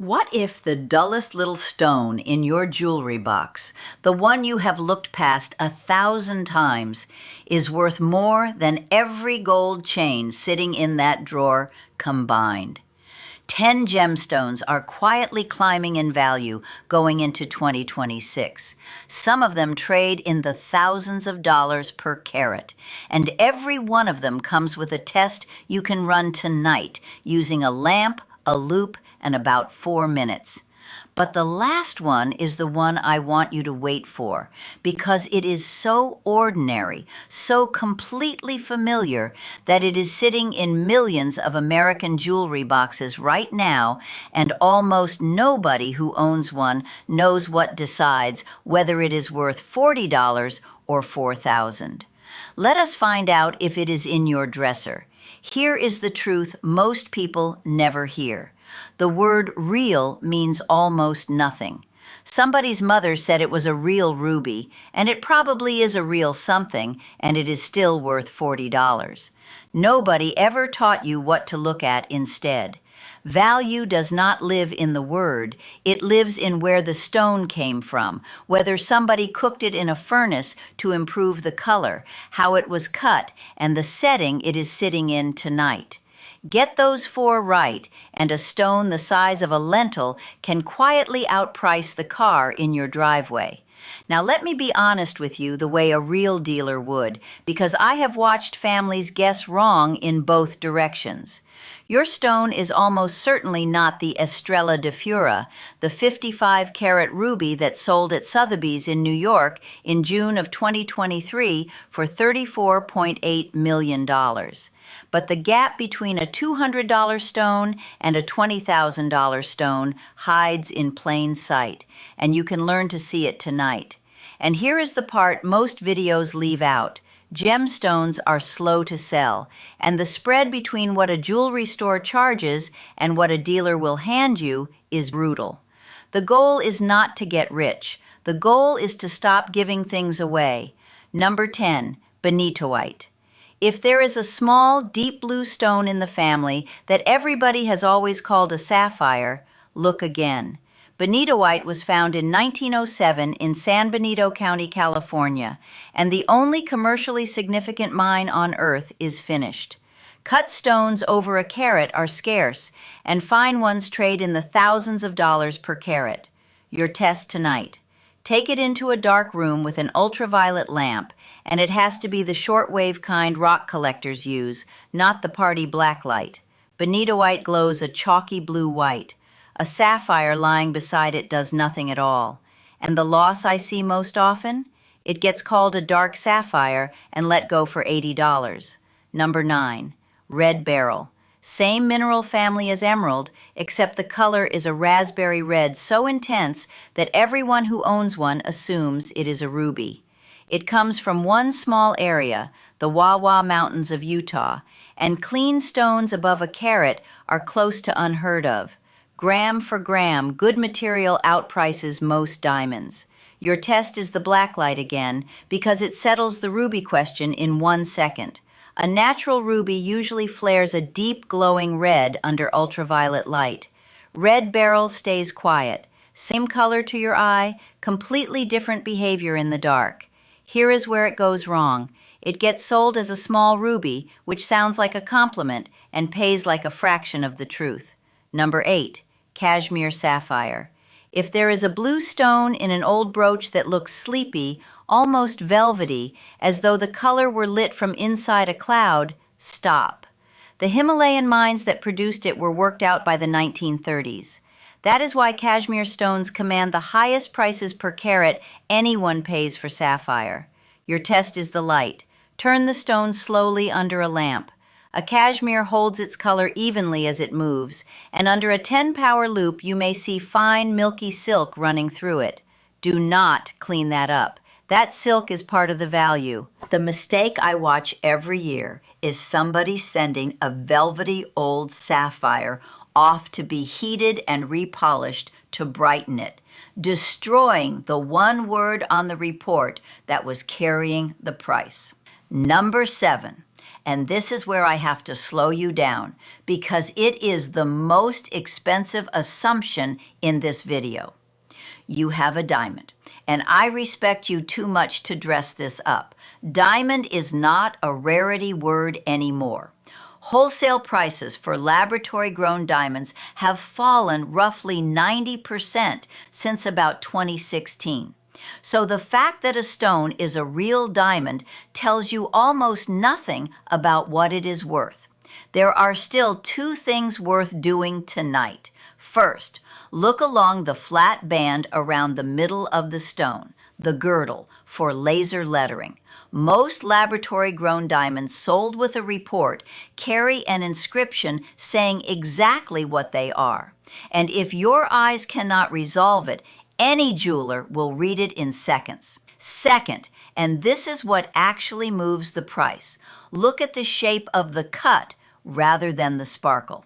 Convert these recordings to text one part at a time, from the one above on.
What if the dullest little stone in your jewelry box, the one you have looked past 1,000 times, is worth more than every gold chain sitting in that drawer combined? 10 gemstones are quietly climbing in value going into 2026. Some of them trade in the thousands of dollars per carat, and every one of them comes with a test you can run tonight using a lamp, a loupe, and about 4 minutes. But the last one is the one I want you to wait for, because it is so ordinary, so completely familiar, that it is sitting in millions of American jewelry boxes right now, and almost nobody who owns one knows what decides whether it is worth $40 or $4,000. Let us find out if it is in your dresser. Here is the truth most people never hear. The word real means almost nothing. Somebody's mother said it was a real ruby, and it probably is a real something, and it is still worth $40. Nobody ever taught you what to look at instead. Value does not live in the word, it lives in where the stone came from, whether somebody cooked it in a furnace to improve the color, how it was cut, and the setting it is sitting in tonight. Get those 4 right, and a stone the size of a lentil can quietly outprice the car in your driveway. Now let me be honest with you the way a real dealer would, because I have watched families guess wrong in both directions. Your stone is almost certainly not the Estrella de Fura, the 55-carat ruby that sold at Sotheby's in New York in June of 2023 for $34.8 million. But the gap between a $200 stone and a $20,000 stone hides in plain sight, and you can learn to see it tonight. And here is the part most videos leave out. Gemstones are slow to sell, and the spread between what a jewelry store charges and what a dealer will hand you is brutal. The goal is not to get rich. The goal is to stop giving things away. Number 10, Benitoite. If there is a small, deep blue stone in the family that everybody has always called a sapphire, look again. Benitoite was found in 1907 in San Benito County, California, and the only commercially significant mine on Earth is finished. Cut stones over a carat are scarce, and fine ones trade in the thousands of dollars per carat. Your test tonight. Take it into a dark room with an ultraviolet lamp, and it has to be the shortwave kind rock collectors use, not the party blacklight. Benitoite glows a chalky blue white. A sapphire lying beside it does nothing at all. And the loss I see most often? It gets called a dark sapphire and let go for $80. Number 9, red beryl. Same mineral family as emerald, except the color is a raspberry red so intense that everyone who owns one assumes it is a ruby. It comes from one small area, the Wawa Mountains of Utah, and clean stones above a carat are close to unheard of. Gram for gram, good material outprices most diamonds. Your test is the blacklight again, because it settles the ruby question in 1 second. A natural ruby usually flares a deep glowing red under ultraviolet light. Red beryl stays quiet. Same color to your eye, completely different behavior in the dark. Here is where it goes wrong. It gets sold as a small ruby, which sounds like a compliment and pays like a fraction of the truth. Number 8, Kashmir sapphire. If there is a blue stone in an old brooch that looks sleepy, almost velvety, as though the color were lit from inside a cloud, stop. The Himalayan mines that produced it were worked out by the 1930s. That is why Kashmir stones command the highest prices per carat anyone pays for sapphire. Your test is the light. Turn the stone slowly under a lamp. A cashmere holds its color evenly as it moves, and under a 10-power loupe you may see fine, milky silk running through it. Do not clean that up. That silk is part of the value. The mistake I watch every year is somebody sending a velvety old sapphire off to be heated and repolished to brighten it, destroying the one word on the report that was carrying the price. Number 7. And this is where I have to slow you down because it is the most expensive assumption in this video. You have a diamond, and I respect you too much to dress this up. Diamond is not a rarity word anymore. Wholesale prices for laboratory-grown diamonds have fallen roughly 90% since about 2016. So the fact that a stone is a real diamond tells you almost nothing about what it is worth. There are still two things worth doing tonight. First, look along the flat band around the middle of the stone, the girdle, for laser lettering. Most laboratory-grown diamonds sold with a report carry an inscription saying exactly what they are. And if your eyes cannot resolve it, any jeweler will read it in seconds. Second, and this is what actually moves the price, look at the shape of the cut rather than the sparkle.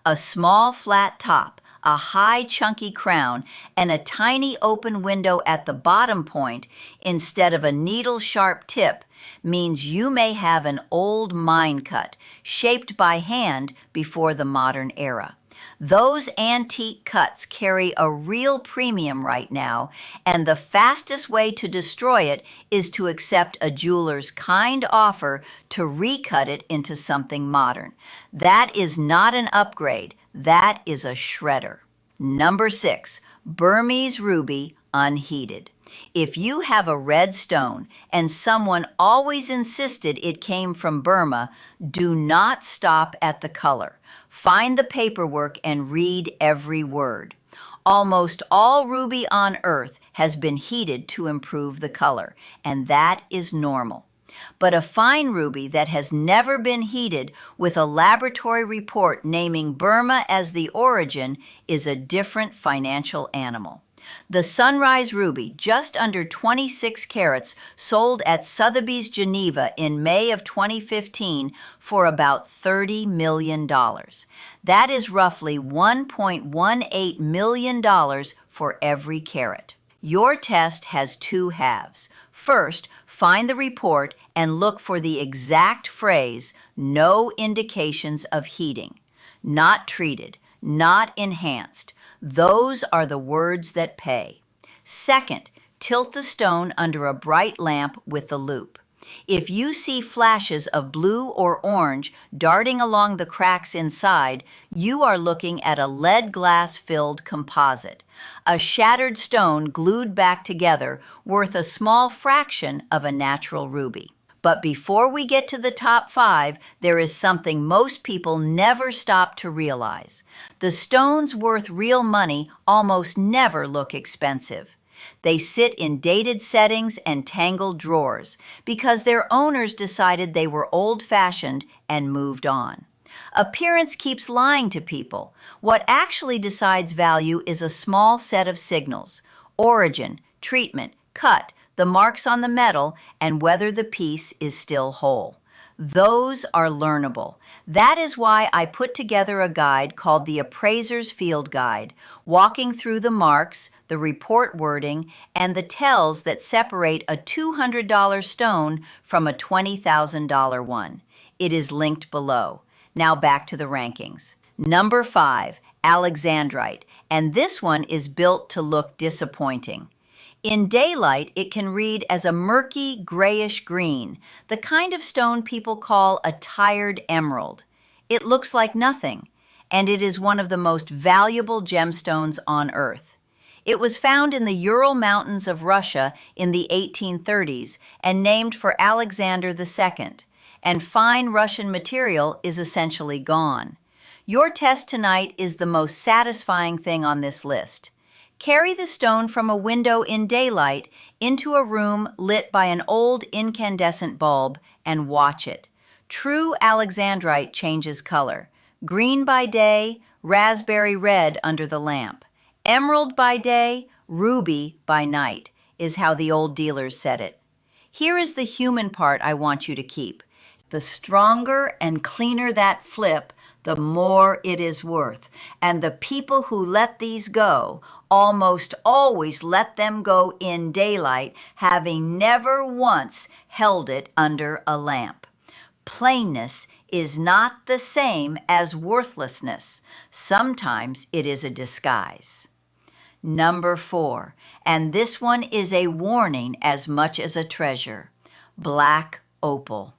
A small flat top, a high chunky crown, and a tiny open window at the bottom point instead of a needle-sharp tip means you may have an old mine cut shaped by hand before the modern era. Those antique cuts carry a real premium right now, and the fastest way to destroy it is to accept a jeweler's kind offer to recut it into something modern. That is not an upgrade. That is a shredder. Number 6, Burmese ruby unheated. If you have a red stone and someone always insisted it came from Burma, do not stop at the color. Find the paperwork and read every word. Almost all ruby on earth has been heated to improve the color, and that is normal. But a fine ruby that has never been heated with a laboratory report naming Burma as the origin is a different financial animal. The Sunrise Ruby, just under 26 carats, sold at Sotheby's Geneva in May of 2015 for about $30 million. That is roughly $1.18 million for every carat. Your test has two halves. First, find the report and look for the exact phrase, "no indications of heating," not treated, not enhanced. Those are the words that pay. Second, tilt the stone under a bright lamp with the loupe. If you see flashes of blue or orange darting along the cracks inside, you are looking at a lead glass-filled composite, a shattered stone glued back together worth a small fraction of a natural ruby. But before we get to the top 5, there is something most people never stop to realize. The stones worth real money almost never look expensive. They sit in dated settings and tangled drawers because their owners decided they were old-fashioned and moved on. Appearance keeps lying to people. What actually decides value is a small set of signals: origin, treatment, cut, the marks on the metal, and whether the piece is still whole. Those are learnable. That is why I put together a guide called the Appraiser's Field Guide, walking through the marks, the report wording, and the tells that separate a $200 stone from a $20,000 one. It is linked below. Now back to the rankings. Number 5, Alexandrite, and this one is built to look disappointing. In daylight, it can read as a murky grayish green, the kind of stone people call a tired emerald. It looks like nothing, and it is one of the most valuable gemstones on Earth. It was found in the Ural Mountains of Russia in the 1830s and named for Alexander II, and fine Russian material is essentially gone. Your test tonight is the most satisfying thing on this list. Carry the stone from a window in daylight into a room lit by an old incandescent bulb and watch it. True Alexandrite changes color. Green by day, raspberry red under the lamp. Emerald by day, ruby by night, is how the old dealers said it. Here is the human part I want you to keep. The stronger and cleaner that flip, the more it is worth. And the people who let these go almost always let them go in daylight, having never once held it under a lamp. Plainness is not the same as worthlessness. Sometimes it is a disguise. Number 4, and this one is a warning as much as a treasure. Black opal.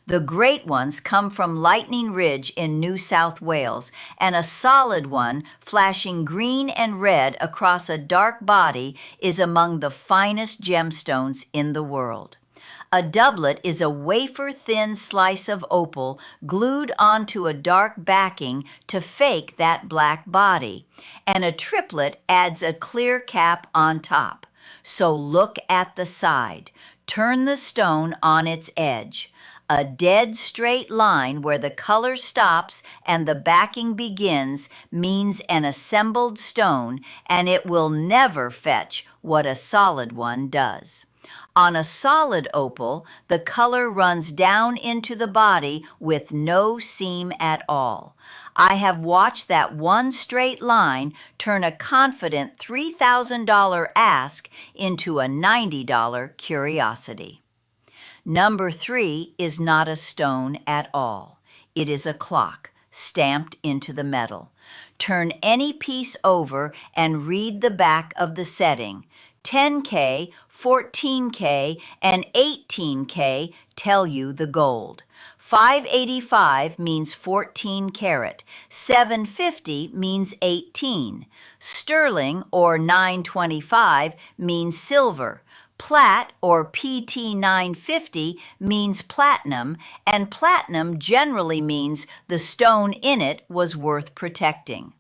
The great ones come from Lightning Ridge in New South Wales, and a solid one, flashing green and red across a dark body, is among the finest gemstones in the world. A doublet is a wafer-thin slice of opal glued onto a dark backing to fake that black body, and a triplet adds a clear cap on top. So look at the side. Turn the stone on its edge. A dead straight line where the color stops and the backing begins means an assembled stone, and it will never fetch what a solid one does. On a solid opal, the color runs down into the body with no seam at all. I have watched that one straight line turn a confident $3,000 ask into a $90 curiosity. Number 3 is not a stone at all. It is a clock stamped into the metal. Turn any piece over and read the back of the setting. 10K, 14K, and 18K tell you the gold. 585 means 14 karat. 750 means 18. Sterling, or 925, means silver. Plat, or PT 950, means platinum, and platinum generally means the stone in it was worth protecting.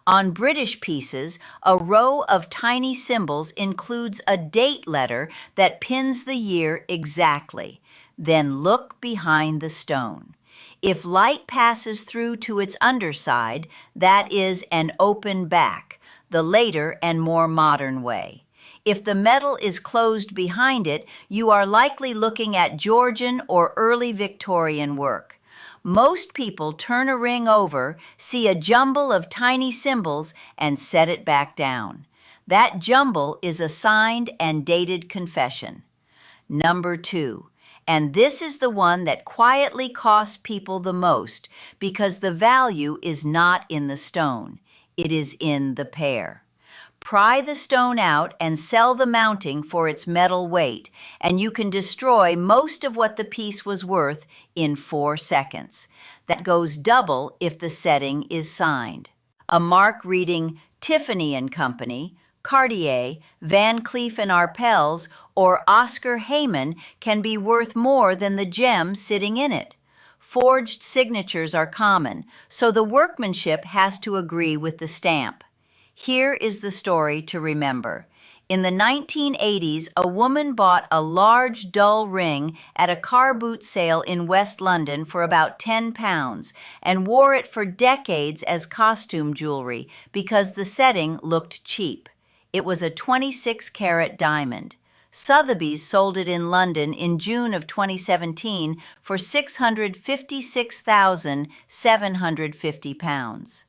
On British pieces, a row of tiny symbols includes a date letter that pins the year exactly. Then look behind the stone. If light passes through to its underside, that is an open back, the later and more modern way. If the metal is closed behind it, you are likely looking at Georgian or early Victorian work. Most people turn a ring over, see a jumble of tiny symbols, and set it back down. That jumble is a signed and dated confession. Number 2, and this is the one that quietly costs people the most because the value is not in the stone. It is in the pair. Pry the stone out and sell the mounting for its metal weight, and you can destroy most of what the piece was worth in 4 seconds. That goes double if the setting is signed. A mark reading Tiffany & Company, Cartier, Van Cleef & Arpels, or Oscar Heyman can be worth more than the gem sitting in it. Forged signatures are common, so the workmanship has to agree with the stamp. Here is the story to remember. In the 1980s, a woman bought a large, dull ring at a car boot sale in West London for about £10 and wore it for decades as costume jewelry because the setting looked cheap. It was a 26-carat diamond. Sotheby's sold it in London in June of 2017 for £656,750.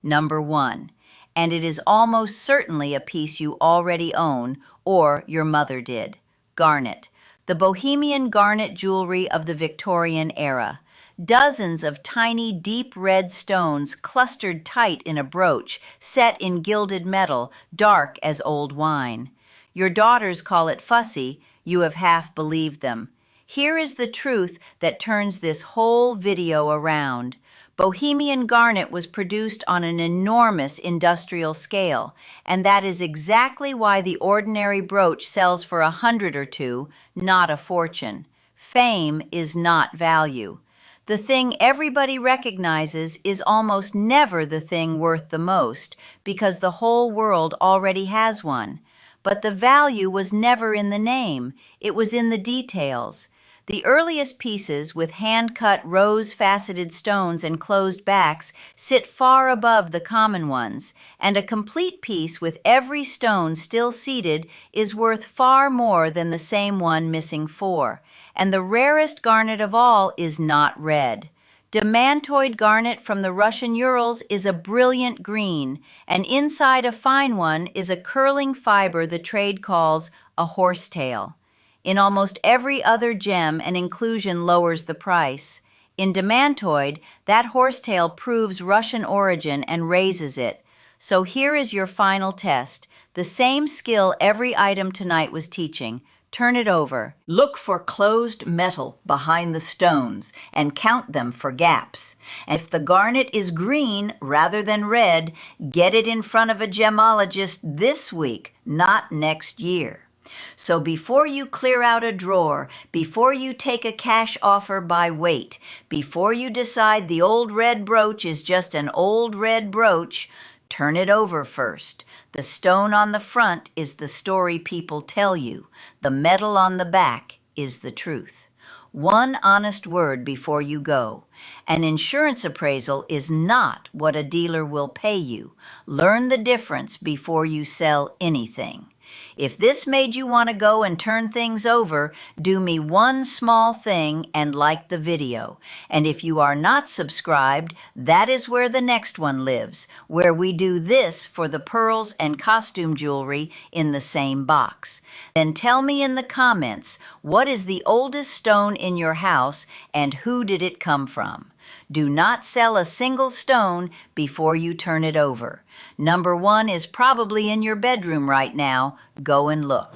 Number 1. And it is almost certainly a piece you already own or your mother did. Garnet, the bohemian garnet jewelry of the Victorian era. Dozens of tiny deep red stones clustered tight in a brooch set in gilded metal, dark as old wine. Your daughters call it fussy. You have half believed them. Here is the truth that turns this whole video around. Bohemian garnet was produced on an enormous industrial scale, and that is exactly why the ordinary brooch sells for $100 or $2, not a fortune. Fame is not value. The thing everybody recognizes is almost never the thing worth the most, because the whole world already has one. But the value was never in the name, it was in the details. The earliest pieces with hand-cut rose-faceted stones and closed backs sit far above the common ones, and a complete piece with every stone still seated is worth far more than the same one missing 4. And the rarest garnet of all is not red. Demantoid garnet from the Russian Urals is a brilliant green, and inside a fine one is a curling fiber the trade calls a horsetail. In almost every other gem, an inclusion lowers the price. In demantoid, that horsetail proves Russian origin and raises it. So here is your final test. The same skill every item tonight was teaching. Turn it over. Look for closed metal behind the stones and count them for gaps. And if the garnet is green rather than red, get it in front of a gemologist this week, not next year. So before you clear out a drawer, before you take a cash offer by weight, before you decide the old red brooch is just an old red brooch, turn it over first. The stone on the front is the story people tell you. The metal on the back is the truth. One honest word before you go. An insurance appraisal is not what a dealer will pay you. Learn the difference before you sell anything. If this made you want to go and turn things over, do me one small thing and like the video. And if you are not subscribed, that is where the next one lives, where we do this for the pearls and costume jewelry in the same box. Then tell me in the comments, what is the oldest stone in your house and who did it come from? Do not sell a single stone before you turn it over. Number 1 is probably in your bedroom right now. Go and look.